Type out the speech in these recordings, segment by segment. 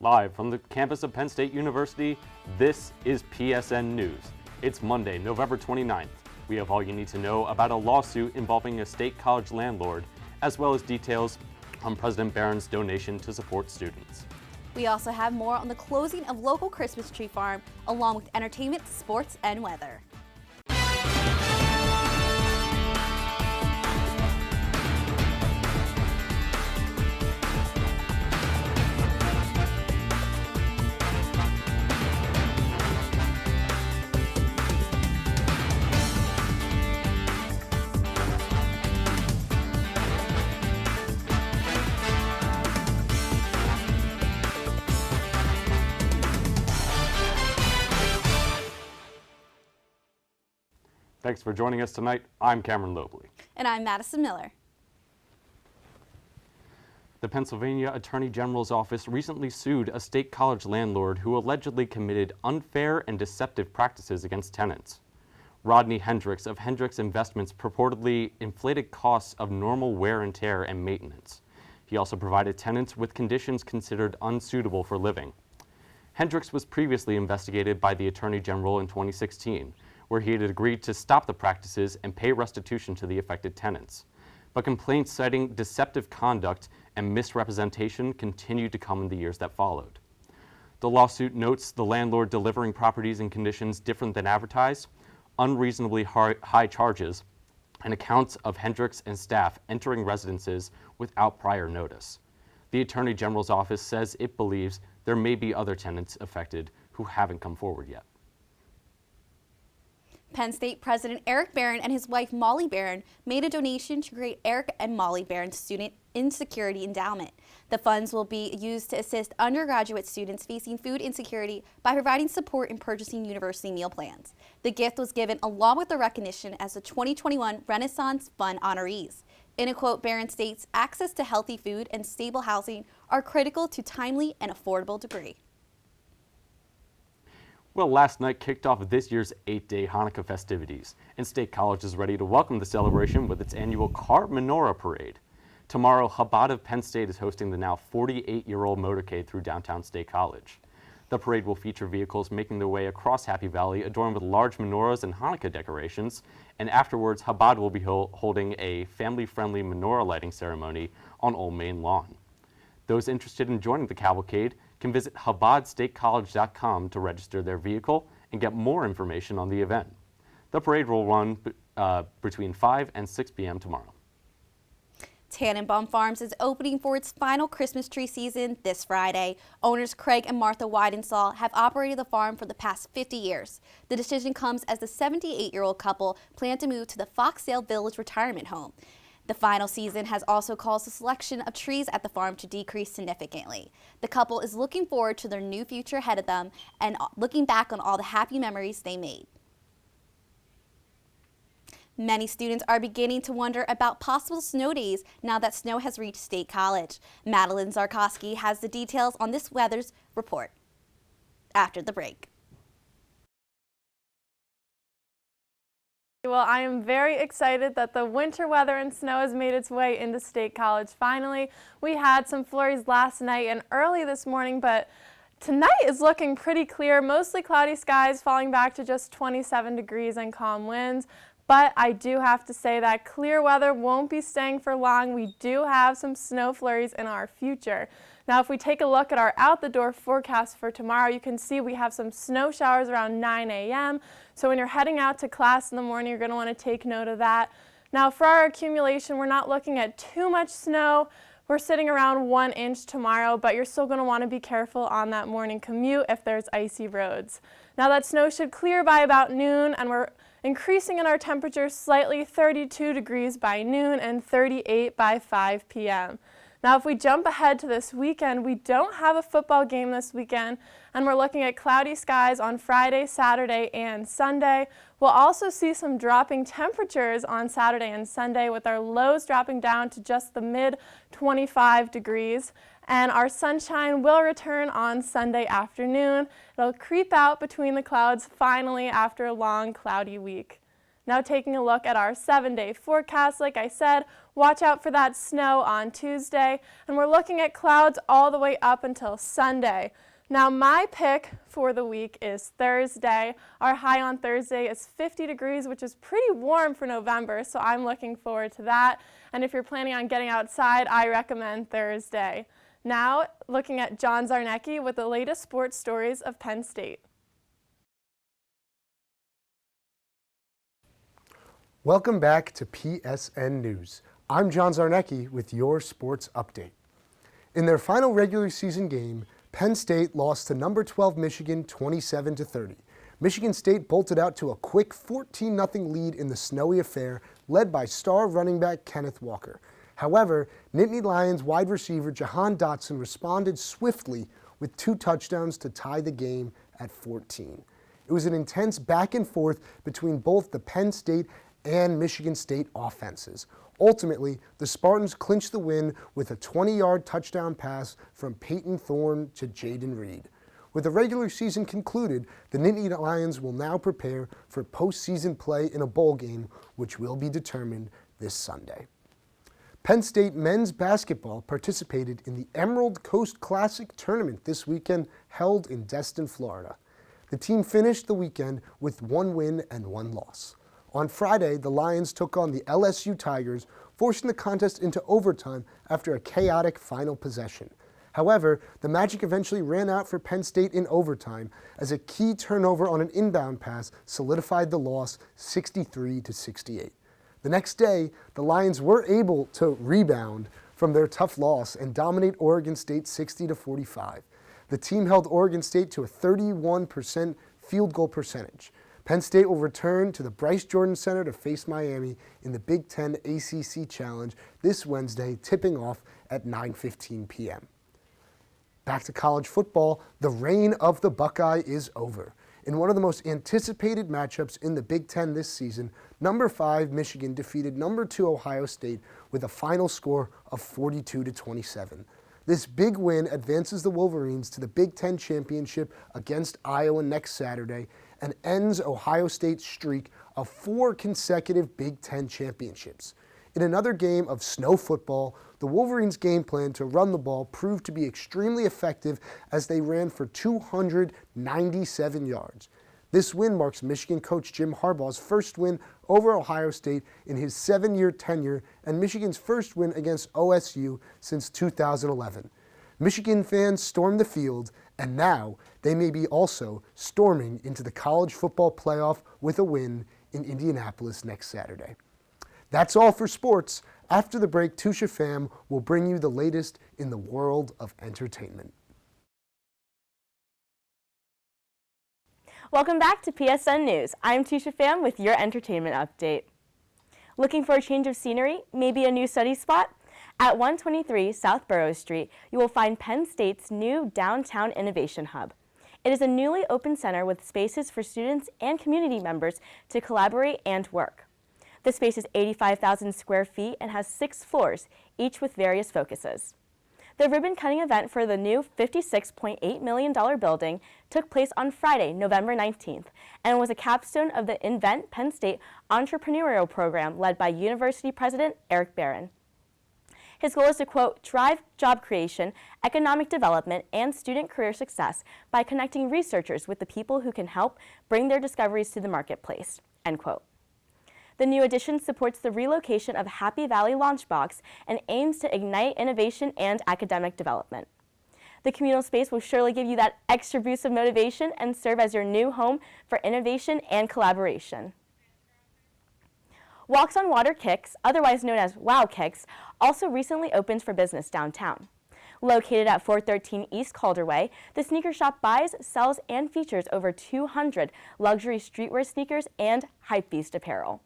Live from the campus of Penn State University, this is PSN News. It's Monday, November 29th. We have all you need to know about a lawsuit involving a state college landlord, as well as details on President Barron's donation to support students. We also have more on the closing of local Christmas tree farm, along with entertainment, sports, and weather. Thanks for joining us tonight. I'm Cameron Lobley. And I'm Madison Miller. The Pennsylvania Attorney General's office recently sued a state college landlord who allegedly committed unfair and deceptive practices against tenants. Rodney Hendricks of Hendricks Investments purportedly inflated costs of normal wear and tear and maintenance. He also provided tenants with conditions considered unsuitable for living. Hendricks was previously investigated by the Attorney General in 2016, where he had agreed to stop the practices and pay restitution to the affected tenants. But complaints citing deceptive conduct and misrepresentation continued to come in the years that followed. The lawsuit notes the landlord delivering properties in conditions different than advertised, unreasonably high charges, and accounts of Hendricks and staff entering residences without prior notice. The Attorney General's office says it believes there may be other tenants affected who haven't come forward yet. Penn State President Eric Barron and his wife Molly Barron made a donation to create Eric and Molly Barron's Student Insecurity Endowment. The funds will be used to assist undergraduate students facing food insecurity by providing support in purchasing university meal plans. The gift was given along with the recognition as the 2021 Renaissance Fund honorees. In a quote, Barron states, "Access to healthy food and stable housing are critical to timely and affordable degree." Well, last night kicked off this year's 8-day Hanukkah festivities, and State College is ready to welcome the celebration with its annual Car Menorah Parade. Tomorrow, Chabad of Penn State is hosting the now 48-year-old motorcade through downtown State College. The parade will feature vehicles making their way across Happy Valley adorned with large menorahs and Hanukkah decorations, and afterwards, Chabad will be holding a family-friendly menorah lighting ceremony on Old Main Lawn. Those interested in joining the cavalcade can visit ChabadStateCollege.com to register their vehicle and get more information on the event. The parade will run between 5 and 6 p.m. tomorrow. Tannenbaum Farms is opening for its final Christmas tree season this Friday. Owners Craig and Martha Weidensaw have operated the farm for the past 50 years. The decision comes as the 78-year-old couple plan to move to the Foxdale Village retirement home. The final season has also caused the selection of trees at the farm to decrease significantly. The couple is looking forward to their new future ahead of them and looking back on all the happy memories they made. Many students are beginning to wonder about possible snow days now that snow has reached State College. Madeline Zarkowski has the details on this weather's report after the break. Well, I am very excited that the winter weather and snow has made its way into State College finally. We had some flurries last night and early this morning, but tonight is looking pretty clear. Mostly cloudy skies, falling back to just 27 degrees and calm winds. But I do have to say that clear weather won't be staying for long. We do have some snow flurries in our future. Now, if we take a look at our out-the-door forecast for tomorrow, you can see we have some snow showers around 9 a.m. So when you're heading out to class in the morning, you're going to want to take note of that. Now, for our accumulation, we're not looking at too much snow. We're sitting around 1 inch tomorrow, but you're still going to want to be careful on that morning commute if there's icy roads. Now, that snow should clear by about noon, and we're increasing in our temperature slightly, 32 degrees by noon and 38 by 5 p.m. Now, if we jump ahead to this weekend, we don't have a football game this weekend, and we're looking at cloudy skies on Friday, Saturday, and Sunday. We'll also see some dropping temperatures on Saturday and Sunday, with our lows dropping down to just the mid-25 degrees. And our sunshine will return on Sunday afternoon. It'll creep out between the clouds finally after a long cloudy week. Now taking a look at our 7-day forecast, like I said, watch out for that snow on Tuesday, and we're looking at clouds all the way up until Sunday. Now my pick for the week is Thursday. Our high on Thursday is 50 degrees, which is pretty warm for November, so I'm looking forward to that. And if you're planning on getting outside, I recommend Thursday. Now looking at John Zarnecki with the latest sports stories of Penn State. Welcome back to PSN News. I'm John Zarnecki with your sports update. In their final regular season game, Penn State lost to number 12 Michigan 27-30. Michigan State bolted out to a quick 14-0 lead in the snowy affair, led by star running back Kenneth Walker. However, Nittany Lions wide receiver Jahan Dotson responded swiftly with 2 touchdowns to tie the game at 14. It was an intense back and forth between both the Penn State and Michigan State offenses. Ultimately, the Spartans clinched the win with a 20-yard touchdown pass from Peyton Thorne to Jaden Reed. With the regular season concluded, the Nittany Lions will now prepare for postseason play in a bowl game, which will be determined this Sunday. Penn State men's basketball participated in the Emerald Coast Classic tournament this weekend, held in Destin, Florida. The team finished the weekend with 1 win and 1 loss. On Friday, the Lions took on the LSU Tigers, forcing the contest into overtime after a chaotic final possession. However, the magic eventually ran out for Penn State in overtime as a key turnover on an inbound pass solidified the loss 63-68. The next day, the Lions were able to rebound from their tough loss and dominate Oregon State 60-45. The team held Oregon State to a 31% field goal percentage. Penn State will return to the Bryce Jordan Center to face Miami in the Big Ten ACC Challenge this Wednesday, tipping off at 9:15 p.m. Back to college football, the reign of the Buckeye is over. In one of the most anticipated matchups in the Big Ten this season, number 5 Michigan defeated number 2 Ohio State with a final score of 42-27. This big win advances the Wolverines to the Big Ten championship against Iowa next Saturday and ends Ohio State's streak of 4 consecutive Big Ten championships. In another game of snow football, the Wolverines' game plan to run the ball proved to be extremely effective as they ran for 297 yards. This win marks Michigan coach Jim Harbaugh's first win over Ohio State in his 7-year tenure and Michigan's first win against OSU since 2011. Michigan fans stormed the field, and now they may be also storming into the college football playoff with a win in Indianapolis next Saturday. That's all for sports. After the break, Tusha Pham will bring you the latest in the world of entertainment. Welcome back to PSN News. I'm Tusha Pham with your entertainment update. Looking for a change of scenery, maybe a new study spot? At 123 South Burroughs Street, you will find Penn State's new Downtown Innovation Hub. It is a newly opened center with spaces for students and community members to collaborate and work. The space is 85,000 square feet and has 6 floors, each with various focuses. The ribbon-cutting event for the new $56.8 million building took place on Friday, November 19th, and was a capstone of the Invent Penn State entrepreneurial program led by University President Eric Barron. His goal is to, quote, drive job creation, economic development, and student career success by connecting researchers with the people who can help bring their discoveries to the marketplace, end quote. The new addition supports the relocation of Happy Valley Launchbox and aims to ignite innovation and academic development. The communal space will surely give you that extra boost of motivation and serve as your new home for innovation and collaboration. Walks on Water Kicks, otherwise known as Wow Kicks, also recently opened for business downtown. Located at 413 East Calder Way, the sneaker shop buys, sells, and features over 200 luxury streetwear sneakers and hypebeast apparel.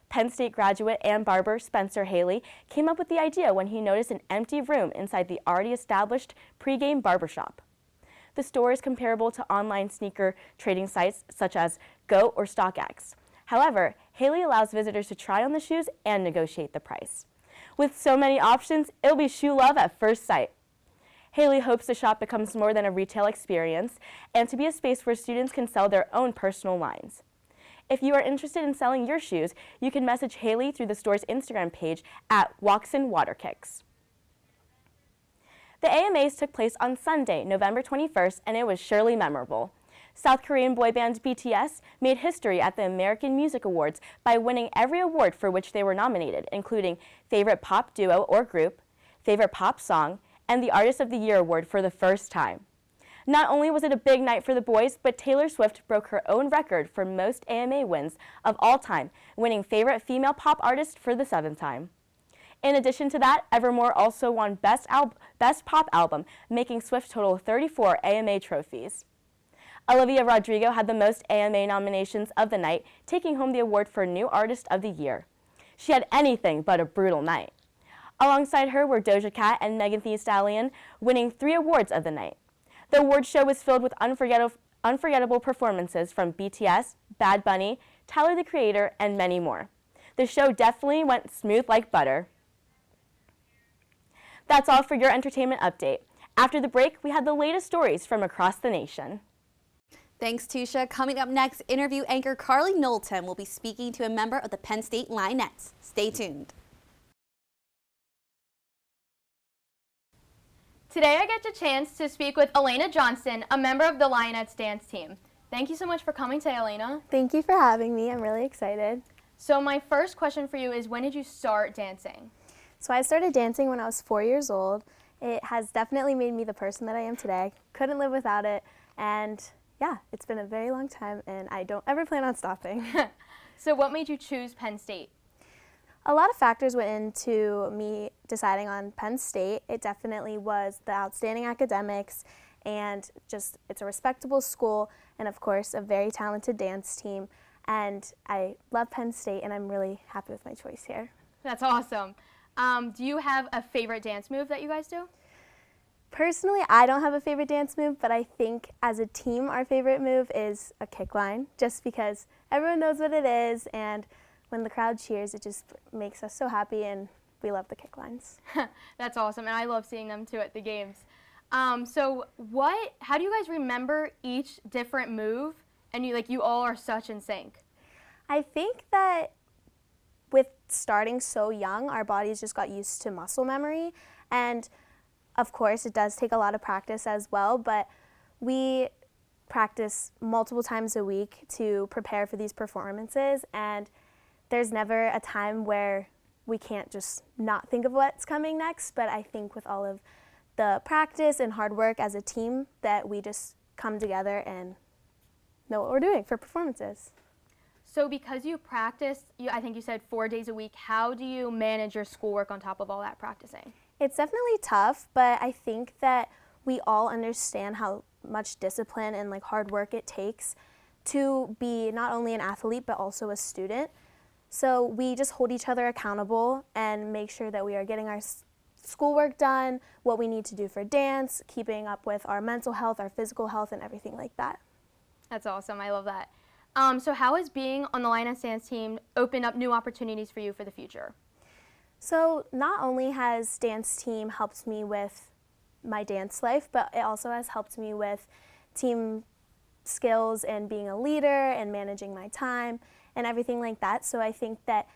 Penn State graduate and barber Spencer Haley came up with the idea when he noticed an empty room inside the already established pregame barbershop. The store is comparable to online sneaker trading sites such as Go or StockX. However, Haley allows visitors to try on the shoes and negotiate the price. With so many options, it'll be shoe love at first sight. Haley hopes the shop becomes more than a retail experience and to be a space where students can sell their own personal lines. If you are interested in selling your shoes, you can message Haley through the store's Instagram page at WalksonWaterKicks. The AMAs took place on Sunday, November 21st, and it was surely memorable. South Korean boy band BTS made history at the American Music Awards by winning every award for which they were nominated, including Favorite Pop Duo or Group, Favorite Pop Song, and the Artist of the Year award for the first time. Not only was it a big night for the boys, but Taylor Swift broke her own record for most AMA wins of all time, winning Favorite Female Pop Artist for the 7th time. In addition to that, Evermore also won Best Pop Album, making Swift total 34 AMA trophies. Olivia Rodrigo had the most AMA nominations of the night, taking home the award for New Artist of the Year. She had anything but a brutal night. Alongside her were Doja Cat and Megan Thee Stallion, winning 3 awards of the night. The award show was filled with unforgettable performances from BTS, Bad Bunny, Tyler the Creator, and many more. The show definitely went smooth like butter. That's all for your entertainment update. After the break, we had the latest stories from across the nation. Thanks, Tusha. Coming up next, interview anchor Carly Knowlton will be speaking to a member of the Penn State Lionettes. Stay tuned. Today I get the chance to speak with Elena Johnston, a member of the Lionettes dance team. Thank you so much for coming today, Elena. Thank you for having me. I'm really excited. So my first question for you is, when did you start dancing? So I started dancing when I was 4 years old. It has definitely made me the person that I am today. Couldn't live without it. And yeah, it's been a very long time and I don't ever plan on stopping. So what made you choose Penn State? A lot of factors went into me deciding on Penn State. It definitely was the outstanding academics and just it's a respectable school and of course a very talented dance team. And I love Penn State and I'm really happy with my choice here. That's awesome. Do you have a favorite dance move that you guys do? Personally, I don't have a favorite dance move, but I think as a team, our favorite move is a kick line, just because everyone knows what it is, and when the crowd cheers, it just makes us so happy, and we love the kick lines. That's awesome, and I love seeing them too at the games. How do you guys remember each different move, and you all are such in sync? I think that with starting so young, our bodies just got used to muscle memory, and of course it does take a lot of practice as well, but we practice multiple times a week to prepare for these performances, and there's never a time where we can't just not think of what's coming next, but I think with all of the practice and hard work as a team that we just come together and know what we're doing for performances. So because you practice, I think you said 4 days a week, how do you manage your schoolwork on top of all that practicing? It's definitely tough, but I think that we all understand how much discipline and hard work it takes to be not only an athlete but also a student. So we just hold each other accountable and make sure that we are getting our schoolwork done, what we need to do for dance, keeping up with our mental health, our physical health, and everything like that. That's awesome. I love that. So how has being on the Lionettes dance team opened up new opportunities for you for the future? So not only has dance team helped me with my dance life, but it also has helped me with team skills and being a leader and managing my time and everything like that. So I think that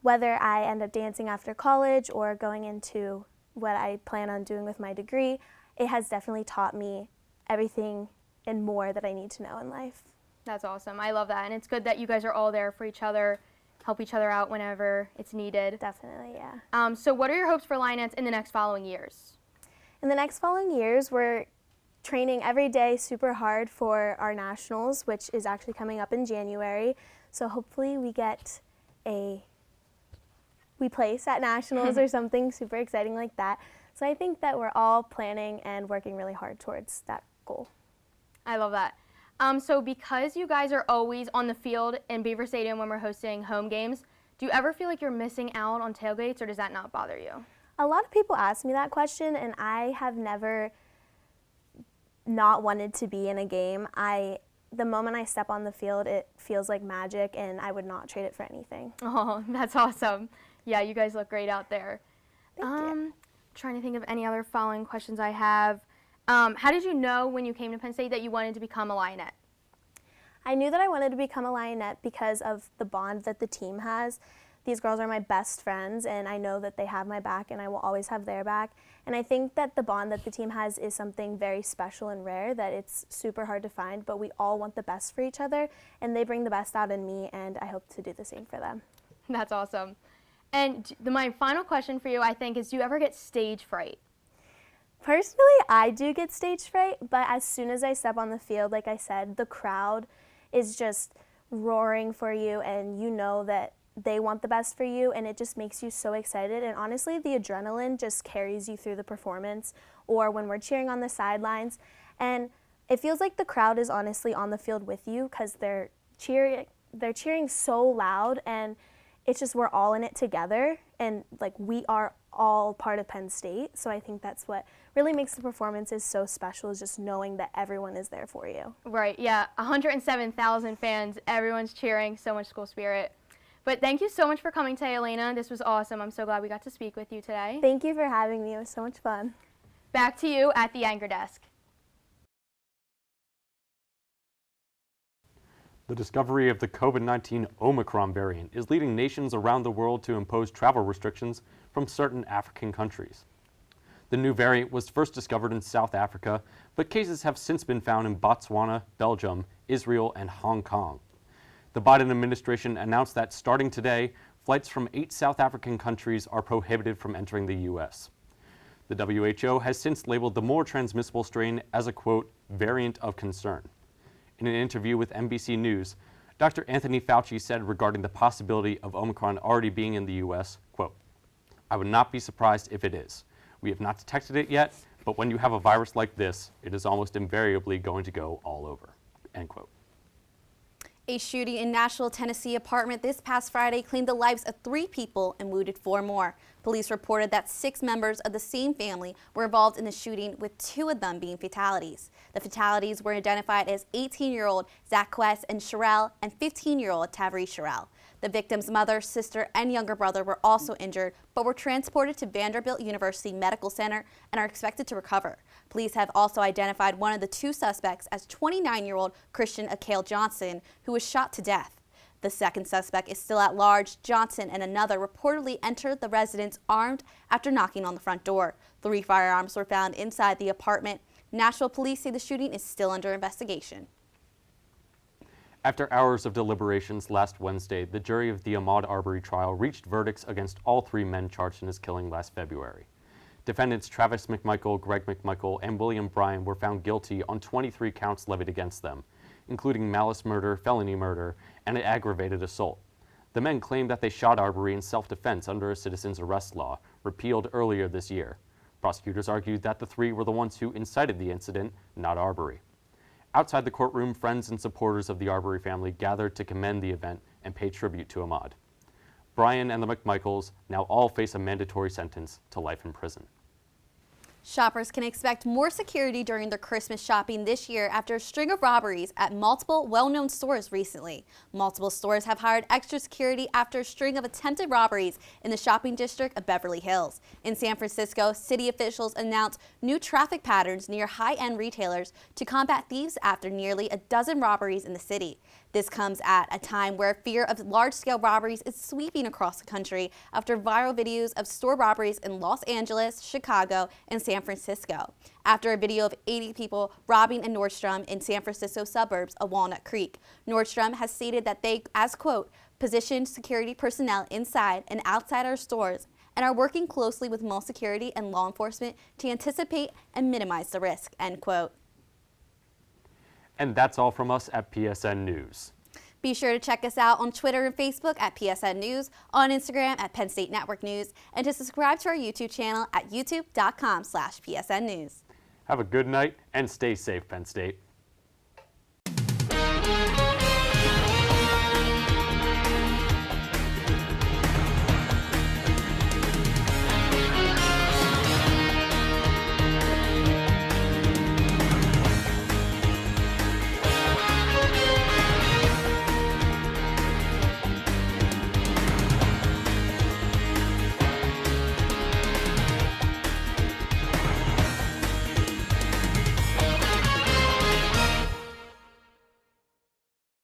whether I end up dancing after college or going into what I plan on doing with my degree, it has definitely taught me everything and more that I need to know in life. That's awesome. I love that. And it's good that you guys are all there for each other, help each other out whenever it's needed. Definitely, yeah. So what are your hopes for Lionettes in the next following years? In the next following years, we're training every day super hard for our nationals, which is actually coming up in January. So hopefully we place at nationals or something super exciting like that. So I think that we're all planning and working really hard towards that goal. I love that. So because you guys are always on the field in Beaver Stadium when we're hosting home games, do you ever feel like you're missing out on tailgates, or does that not bother you? A lot of people ask me that question, and I have never not wanted to be in a game. The moment I step on the field, it feels like magic, and I would not trade it for anything. Oh, that's awesome. Yeah, you guys look great out there. Thank you. Trying to think of any other following questions I have. How did you know when you came to Penn State that you wanted to become a Lionette? I knew that I wanted to become a Lionette because of the bond that the team has. These girls are my best friends, and I know that they have my back, and I will always have their back. And I think that the bond that the team has is something very special and rare that it's super hard to find, but we all want the best for each other, and they bring the best out in me, and I hope to do the same for them. That's awesome. And my final question for you, I think, is do you ever get stage fright? Personally, I do get stage fright, but as soon as I step on the field, like I said, the crowd is just roaring for you, and you know that they want the best for you, and it just makes you so excited. And honestly, the adrenaline just carries you through the performance, or when we're cheering on the sidelines. And it feels like the crowd is honestly on the field with you because they're cheering so loud, and it's just we're all in it together, and like we are all part of Penn State. So I think that's what really makes the performances so special, is just knowing that everyone is there for you. Right, yeah, 107,000 fans, everyone's cheering, so much school spirit. But thank you so much for coming today, Elena. This was awesome. I'm so glad we got to speak with you today. Thank you for having me. It was so much fun. Back to you at the anchor desk. The discovery of the COVID-19 Omicron variant is leading nations around the world to impose travel restrictions from certain African countries. The new variant was first discovered in South Africa, but cases have since been found in Botswana, Belgium, Israel, and Hong Kong. The Biden administration announced that starting today, flights from 8 South African countries are prohibited from entering the U.S. The WHO has since labeled the more transmissible strain as a, quote, variant of concern. In an interview with NBC News, Dr. Anthony Fauci said regarding the possibility of Omicron already being in the U.S., quote, I would not be surprised if it is. We have not detected it yet, but when you have a virus like this, it is almost invariably going to go all over, end quote. A shooting in Nashville, Tennessee apartment this past Friday claimed the lives of 3 people and wounded 4 more. Police reported that 6 members of the same family were involved in the shooting, with 2 of them being fatalities. The fatalities were identified as 18-year-old Zach West and Sherelle and 15-year-old Tavri Sherelle. The victim's mother, sister, and younger brother were also injured, but were transported to Vanderbilt University Medical Center and are expected to recover. Police have also identified one of the 2 suspects as 29-year-old Christian Akale Johnson, who was shot to death. The second suspect is still at large. Johnson and another reportedly entered the residence armed after knocking on the front door. 3 firearms were found inside the apartment. Nashville police say the shooting is still under investigation. After hours of deliberations last Wednesday, the jury of the Ahmaud Arbery trial reached verdicts against all 3 men charged in his killing last February. Defendants Travis McMichael, Greg McMichael, and William Bryan were found guilty on 23 counts levied against them, including malice murder, felony murder, and an aggravated assault. The men claimed that they shot Arbery in self-defense under a citizen's arrest law, repealed earlier this year. Prosecutors argued that the 3 were the ones who incited the incident, not Arbery. Outside the courtroom, friends and supporters of the Arbery family gathered to commend the event and pay tribute to Ahmaud. Bryan and the McMichaels now all face a mandatory sentence to life in prison. Shoppers can expect more security during their Christmas shopping this year after a string of robberies at multiple well-known stores recently. Multiple stores have hired extra security after a string of attempted robberies in the shopping district of Beverly Hills. In San Francisco, city officials announced new traffic patterns near high-end retailers to combat thieves after nearly a dozen robberies in the city. This comes at a time where fear of large-scale robberies is sweeping across the country after viral videos of store robberies in Los Angeles, Chicago, and San Francisco. After a video of 80 people robbing a Nordstrom in San Francisco suburbs of Walnut Creek. Nordstrom has stated that they, as quote, positioned security personnel inside and outside our stores and are working closely with mall security and law enforcement to anticipate and minimize the risk, end quote. And that's all from us at PSN News. Be sure to check us out on Twitter and Facebook at PSN News, on Instagram at Penn State Network News, and to subscribe to our YouTube channel at youtube.com/PSN News. Have a good night and stay safe, Penn State.